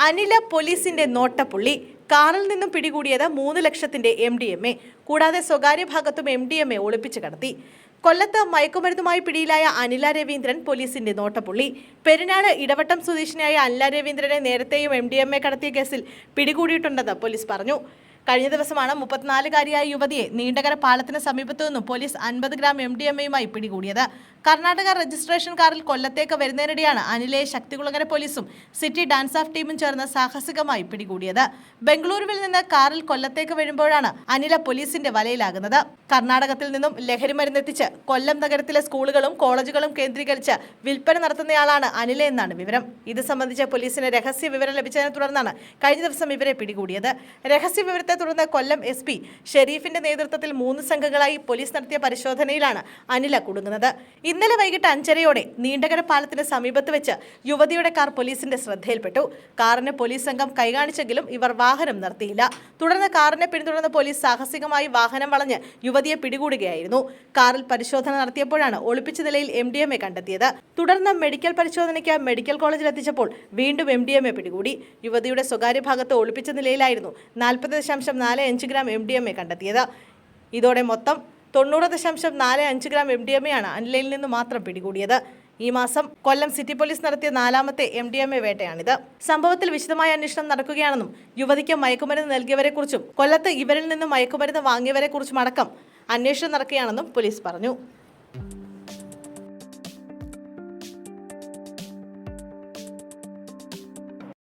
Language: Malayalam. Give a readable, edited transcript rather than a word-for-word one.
അനില പോലീസിന്റെ നോട്ടപ്പുള്ളി. കാറിൽ നിന്നും പിടികൂടിയത് 3 ലക്ഷത്തിന്റെ MDMA. കൂടാതെ സ്വകാര്യ ഭാഗത്തും MDMA ഒളിപ്പിച്ചു കടത്തി. കൊല്ലത്ത് മയക്കുമരുന്നുമായി പിടിയിലായ അനില രവീന്ദ്രൻ പോലീസിന്റെ നോട്ടപ്പുള്ളി. പെരിനാട് ഇടവട്ടം സ്വദേശിനിയായ അനില രവീന്ദ്രനെ നേരത്തെയും MDMA കടത്തിയ കേസിൽ പിടികൂടിയിട്ടുണ്ടെന്ന് പോലീസ് പറഞ്ഞു. കഴിഞ്ഞ ദിവസമാണ് 34-കാരിയായ യുവതിയെ നീണ്ടകര പാലത്തിന് സമീപത്തു നിന്നും പോലീസ് 50 ഗ്രാം MDMAയുമായി പിടികൂടിയത്. കർണാടക രജിസ്ട്രേഷൻ കാറിൽ കൊല്ലത്തേക്ക് വരുന്നതിനിടെയാണ് അനിലയെ ശക്തികുളങ്ങര പോലീസും സിറ്റി ഡാൻസ് ഓഫ് ടീമും ചേർന്ന് സാഹസികമായി പിടികൂടിയത്. ബംഗളൂരുവിൽ നിന്ന് കാറിൽ കൊല്ലത്തേക്ക് വരുമ്പോഴാണ് അനില പോലീസിന്റെ വലയിലാകുന്നത്. കർണാടകത്തിൽ നിന്നും ലഹരിമരുന്നെത്തിച്ച് കൊല്ലം നഗരത്തിലെ സ്കൂളുകളും കോളേജുകളും കേന്ദ്രീകരിച്ച് വിൽപ്പന നടത്തുന്നയാളാണ് അനില എന്നാണ് വിവരം. ഇത് സംബന്ധിച്ച് പോലീസിന് രഹസ്യ വിവരം ലഭിച്ചതിനെ തുടർന്നാണ് കഴിഞ്ഞ ദിവസം ഇവരെ പിടികൂടിയത്. രഹസ്യ വിവരത്തെ തുടർന്ന് കൊല്ലം SP ഷെരീഫിന്റെ നേതൃത്വത്തിൽ 3 സംഘങ്ങളായി പോലീസ് നടത്തിയ പരിശോധനയിലാണ് അനില കുടുങ്ങുന്നത്. ഇന്നലെ വൈകിട്ട് 5:30 നീണ്ടകര പാലത്തിന് സമീപത്ത് വെച്ച് യുവതിയുടെ കാർ പോലീസിന്റെ ശ്രദ്ധയിൽപ്പെട്ടു. കാറിന് പോലീസ് സംഘം കൈകാണിച്ചെങ്കിലും ഇവർ വാഹനം നിർത്തിയില്ല. തുടർന്ന് കാറിനെ പിന്തുടർന്ന് പോലീസ് സാഹസികമായി വാഹനം വളഞ്ഞ് യുവതിയെ പിടികൂടുകയായിരുന്നു. കാറിൽ പരിശോധന നടത്തിയപ്പോഴാണ് ഒളിപ്പിച്ച നിലയിൽ MDMA കണ്ടെത്തിയത്. തുടർന്ന് മെഡിക്കൽ പരിശോധനയ്ക്ക് മെഡിക്കൽ കോളേജിൽ എത്തിച്ചപ്പോൾ വീണ്ടും MDMA പിടികൂടി. യുവതിയുടെ സ്വകാര്യ ഭാഗത്ത് ഒളിപ്പിച്ച നിലയിലായിരുന്നു 40.45 ഗ്രാം MDMA കണ്ടെത്തിയത്. ഇതോടെ മൊത്തം 90.45 ഗ്രാം MDMAയാണ് അനിലയിൽ നിന്ന് മാത്രം പിടികൂടിയത്. ഈ മാസം കൊല്ലം സിറ്റി പോലീസ് നടത്തിയ 4ാമത്തെ MDMA വേട്ടയാണിത്. സംഭവത്തിൽ വിശദമായ അന്വേഷണം നടക്കുകയാണെന്നും യുവതിക്ക് മയക്കുമരുന്ന് നൽകിയവരെക്കുറിച്ചും കൊല്ലത്ത് ഇവരിൽ നിന്ന് മയക്കുമരുന്ന് വാങ്ങിയവരെക്കുറിച്ചും അടക്കം അന്വേഷണം നടക്കുകയാണെന്നും പോലീസ് പറഞ്ഞു.